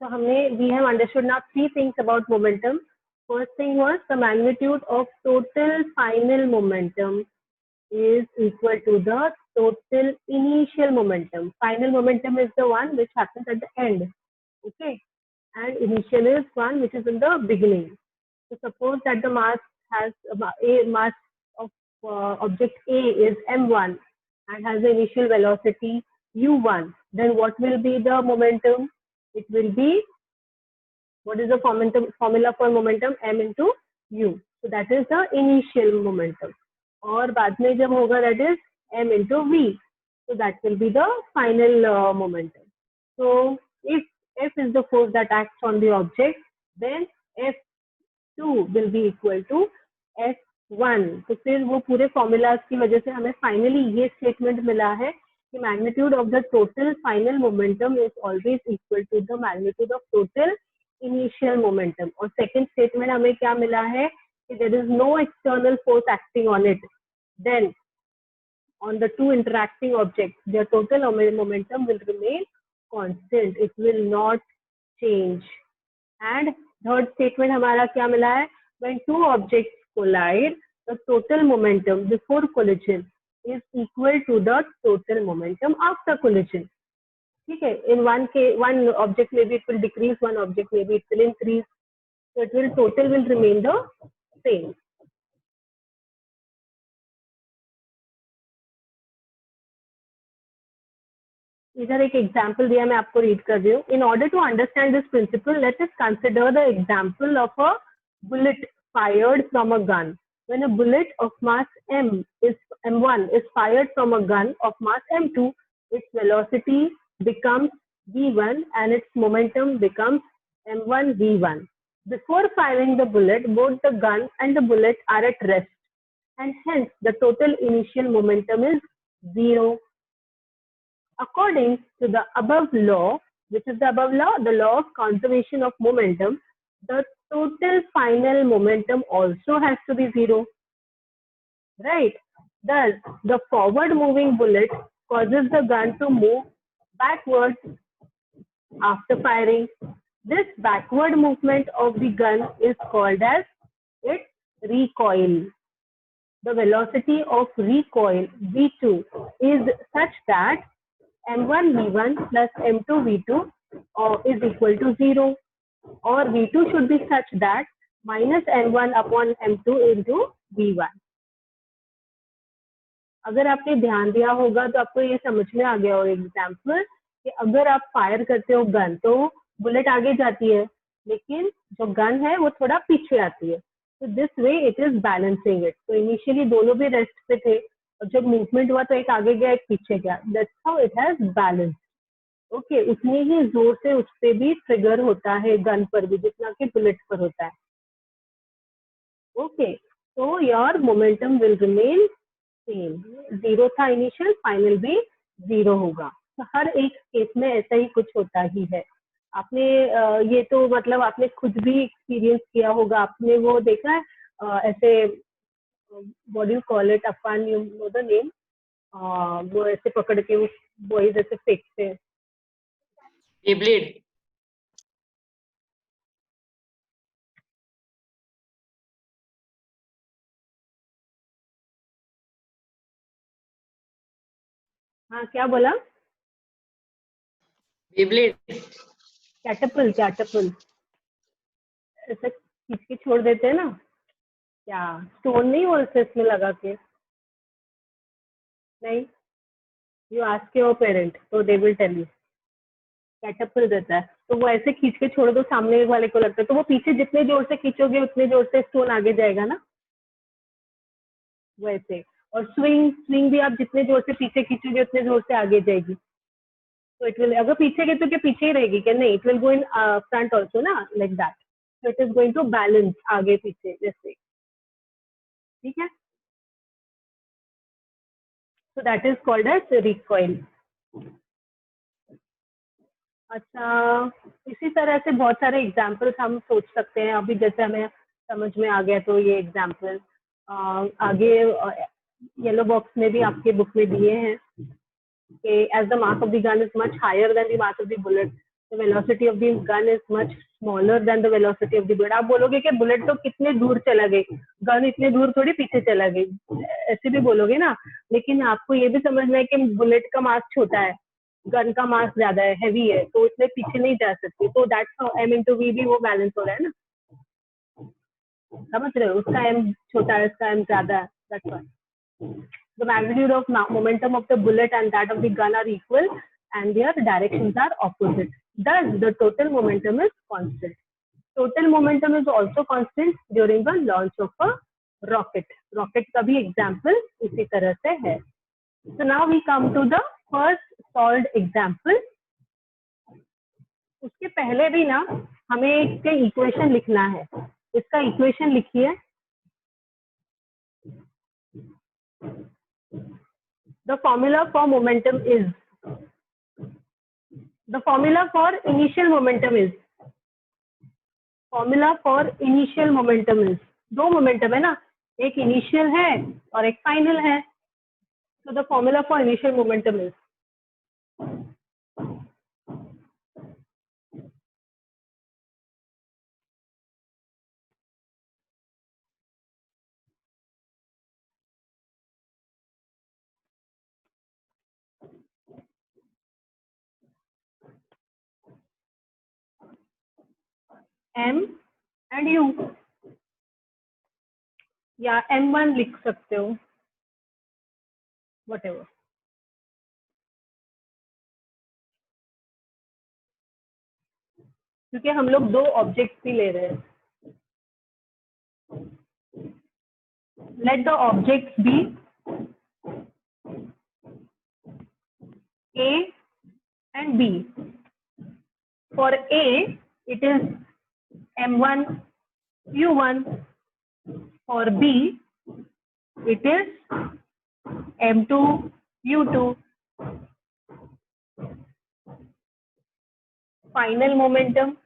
So we have understood now three things about momentum. First thing was the magnitude of total final momentum is equal to the total initial momentum. Final momentum is the one which happens at the end. Okay. And initial is one which is in the beginning. So suppose that the mass has a mass of object A is m1 and has the initial velocity u1. Then what will be the momentum? It will be, what is the formula for momentum? M into u. So that is the initial momentum. और बाद में जब होगा that is m into v. So that will be the final momentum. So if F is the force that acts on the object, then F2 will be equal to F1. तो फिर वो पूरे formulas की वजह से हमें finally ये statement मिला है कि magnitude of the total final momentum is always equal to the magnitude of total initial momentum. और सेकंड स्टेटमेंट हमें क्या मिला है कि there is no external force acting on it. Then on the two interacting objects, their total momentum will remain constant. It will not change. And third statement हमारा क्या मिला है? When two objects collide, the total momentum before collision is equal to the total momentum after collision. ठीक है? In one object maybe it will decrease, one object maybe it will increase. So total will remain the same. इधर एक example दिया, मैं आपको read कर रही हूँ. In order to understand this principle, let us consider the example of a bullet fired from a gun. When a bullet of mass m1 is fired from a gun of mass m2, its velocity becomes v1 and its momentum becomes m1 v1. Before firing the bullet, both the gun and the bullet are at rest, and hence the total initial momentum is 0. According to the above law, which is the above law? The law of conservation of momentum, the total final momentum also has to be 0. Right? Thus, the forward moving bullet causes the gun to move backwards after firing. This backward movement of the gun is called as its recoil. The velocity of recoil v2 is such that m1 v1 plus m2 v2 is equal to 0. और v2 should be such that minus m1 upon m2 into v1. अगर आपने ध्यान दिया होगा तो आपको ये समझ में आ गया होगा एग्जाम्पल कि अगर आप फायर करते हो गन तो बुलेट आगे जाती है लेकिन जो गन है वो थोड़ा पीछे आती है. तो this way it is balancing it. तो इनिशियली दोनों भी रेस्ट पे थे और जब मूवमेंट हुआ तो एक आगे गया एक पीछे गया. That's how it has balance. Okay, उतनी ही जोर से उस पर भी ट्रिगर होता है गन पर भी जितना कि बुलेट पर होता है. ओके, तो your momentum will remain same. 0 था इनिशियल, फाइनल भी 0 होगा. तो हर एक केस में ऐसा ही कुछ होता ही है. आपने ये तो मतलब आपने खुद भी एक्सपीरियंस किया होगा. आपने वो देखा है ऐसे what do you call it, Afan, you know the name, वो ऐसे पकड़ के वो बॉयज ऐसे फेंकते हैं. Beyblade. हाँ, क्या बोला? Beyblade. कैटरपिल. ऐसे खींच के छोड़ देते हैं ना, क्या स्टोन नहीं बोलते इसमें लगा के? नहीं, यू आस्क योर पेरेंट तो दे विल टेल यू. कैटरपिल देता है तो वो ऐसे खींच के छोड़ दो, सामने वाले को लगता है तो वो पीछे जितने जोर से खींचोगे उतने जोर से स्टोन आगे जाएगा ना, वैसे. और स्विंग भी आप जितने जोर से पीछे खींचोगे उतने जोर से आगे जाएगी. तो इट विल, अगर पीछे गए तो क्या पीछे ही रहेगी क्या? नहीं, it will go in front also ना, like that. So it is going to balance आगे पीछे जैसे. ठीक है, so that is called as recoil. अच्छा, इसी तरह से बहुत सारे एग्जाम्पल्स हम सोच सकते हैं. अभी जैसे हमें समझ में आ गया तो ये एग्जाम्पल आगे येलो बॉक्स में भी आपके बुक में दिए हैं कि as the mass of the gun is much higher than the mass of the bullet, the velocity of the gun is much smaller than the velocity of the bullet. आप बोलोगे कि बुलेट तो कितने दूर चला गई, गन इतने दूर थोड़ी पीछे चला गई, ऐसे भी बोलोगे ना. लेकिन आपको ये भी समझना है कि बुलेट का मास छोटा है, गन का मास ज्यादा है, हैवी है, तो इसलिए पीछे नहीं जा सकती. तो that's how m into v भी वो बैलेंस हो रहा है ना. समझ रहे हो, उसका m छोटा है, इसका m ज्यादा है. That's why the magnitude of momentum of the bullet and that of the gun are equal and their directions are opposite. Thus, the total momentum is constant. Total momentum is also constant during the launch of a rocket. Rocket का भी example इसी तरह से है. So now we come to the first solved example. उसके पहले भी ना हमें एक इक्वेशन लिखना है. इसका इक्वेशन लिखिए. The formula for momentum is, the formula for initial momentum is, formula for initial momentum is, दो मोमेंटम है ना, एक इनिशियल है और एक फाइनल है. So the formula for initial momentum is m and u, या m1 लिख सकते हो, whatever. क्योंकि हम लोग दो ऑब्जेक्ट्स ही ले रहे हैं. Let the objects be A and B. For A, it is m1 u1. For B, it is m2 u2. Final momentum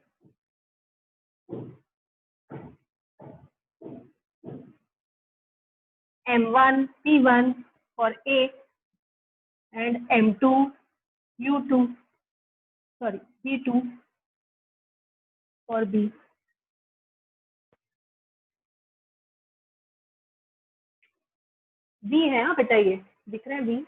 m1 p1 for A and m2 u2, sorry p2 for B. V है, हाँ बेटा, ये दिख रहा है V.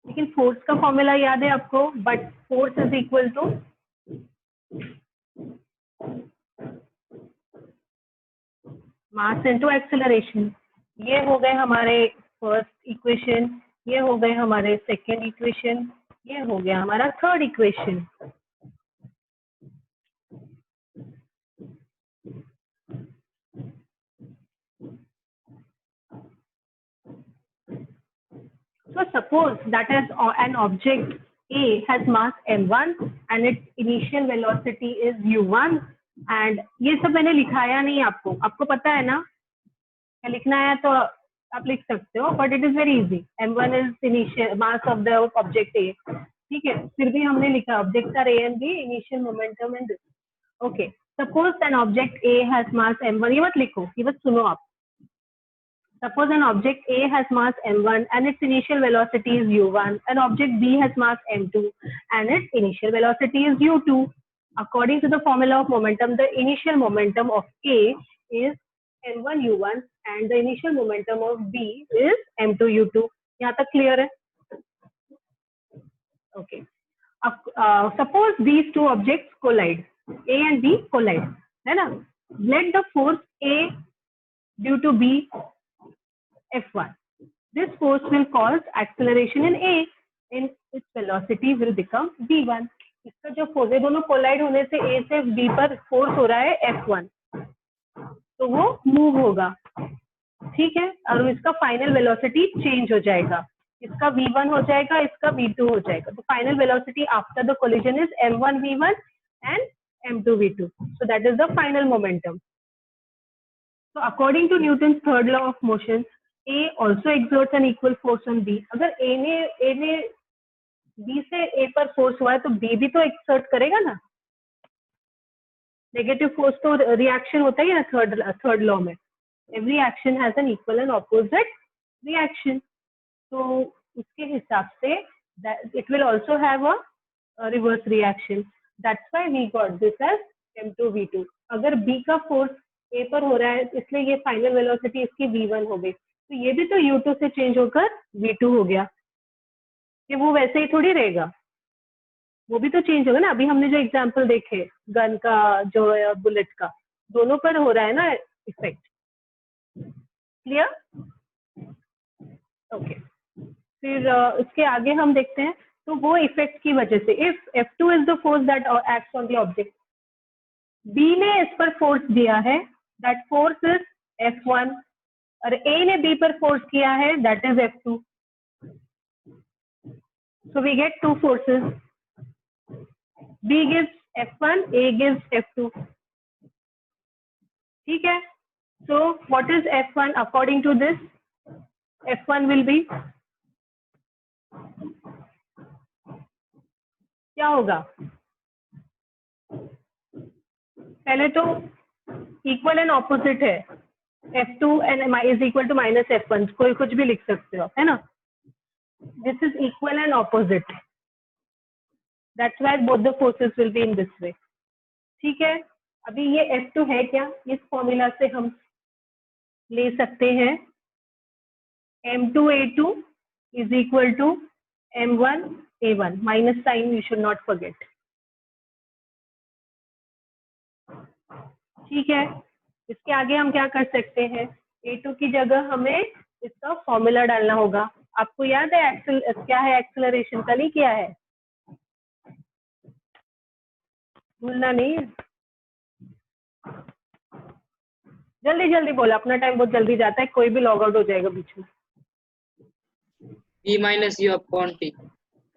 लेकिन force का formula याद है आपको, but force is equal to mass into acceleration. ये हो गए हमारे फर्स्ट इक्वेशन, ये हो गए हमारे सेकंड इक्वेशन, ये हो गया हमारा third equation. So suppose that is an object A has mass m1 and its initial velocity is u1, and ये सब मैंने लिखाया नहीं आपको, आपको पता है ना क्या लिखना है, तो आप लिख सकते हो, but it is very easy. m1 is initial mass of the object A. ठीक है, फिर भी हमने लिखा objects are A and B, initial momentum and this. Okay, suppose an object A has mass m1, ये मत लिखो, ये बस सुनो आप. Suppose an object A has mass m1 and its initial velocity is u1. An object B has mass m2 and its initial velocity is u2. According to the formula of momentum, the initial momentum of A is m1 u1 and the initial momentum of B is m2 u2. यहाँ तक clear है? Okay. Suppose these two objects collide. A and B collide, है ना? Let the force A due to B F1. This force will cause acceleration in A. In its velocity will become v1. इसका जो force है, दोनों collide होने से A से B पर फोर्स हो रहा है F1, तो वो मूव होगा. ठीक है, और इसका फाइनल वेलोसिटी चेंज हो जाएगा. इसका v1 हो जाएगा, इसका v2 हो जाएगा. तो final velocity after the collision is m1 v1 and m2 v2. So that is the final momentum. So according to Newton's third law of motion, A also exerts an equal force on B. अगर A ने B से A पर force हुआ है तो B भी तो exert करेगा ना. नेगेटिव फोर्स तो रिएक्शन होता है ना थर्ड लॉ में. Every action has an equal and opposite reaction. तो उसके हिसाब से it will also have a reverse reaction. That's why we got this as m2 v2. अगर B का फोर्स A पर हो रहा है इसलिए ये फाइनल वेलोसिटी इसकी v1 हो गई. तो ये भी तो u2 से चेंज होकर v2 हो गया. कि वो वैसे ही थोड़ी रहेगा, वो भी तो चेंज होगा ना. अभी हमने जो एग्जांपल देखे गन का जो बुलेट का, दोनों पर हो रहा है ना इफेक्ट. क्लियर? ओके. फिर इसके आगे हम देखते हैं. तो वो इफेक्ट की वजह से if F2 is the force that acts on the object, B ने इस पर फोर्स दिया है, दैट फोर्स इज F1, और A ने B पर फोर्स किया है, that is F2. So we get two forces. B gives F1, A gives F2. ठीक है. So what is F1 according to this? F1 will be क्या होगा? पहले तो इक्वल एंड ऑपोजिट है. F2 and is equal to minus F1. कोई कुछ भी लिख सकते हो, है ना. This is equal and opposite. That's why both the forces will be in this way. ठीक है. अभी ये F2 है क्या? इस फॉर्मूला से हम ले सकते हैं m2a2 is equal to m1a1. Minus sign you should not forget. ठीक है. इसके आगे हम क्या कर सकते हैं? a2 की जगह हमें इसका फॉर्मूला डालना होगा. आपको याद है क्या है एक्सेलरेशन? कल ही क्या है, भूलना नहीं है. जल्दी जल्दी बोला, अपना टाइम बहुत जल्दी जाता है, कोई भी लॉग आउट हो जाएगा बीच में. V minus U upon T.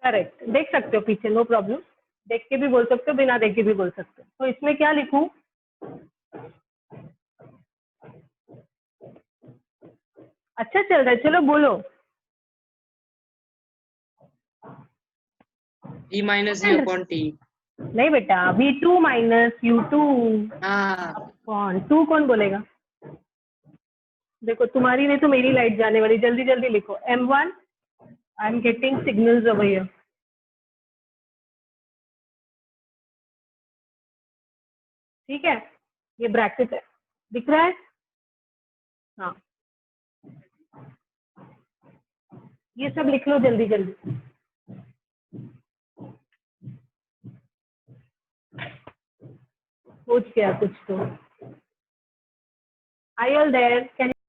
Correct. देख सकते हो पीछे, नो प्रॉब्लम. देख के भी बोल सकते हो, बिना देख के भी बोल सकते हो. तो इसमें क्या लिखूं? अच्छा चल रहा है, चलो बोलो. V minus U upon T. नहीं बेटा, V2 माइनस U2 हाँ. अपॉन 2 कौन बोलेगा? देखो तुम्हारी नहीं तो मेरी लाइट जाने वाली. जल्दी जल्दी लिखो. M1, I am getting signals over here. ठीक है. ये ब्रैकेट है, दिख रहा है? हाँ, ये सब लिख लो जल्दी जल्दी. सोच गया कुछ तो. आई ऑल देयर? कैन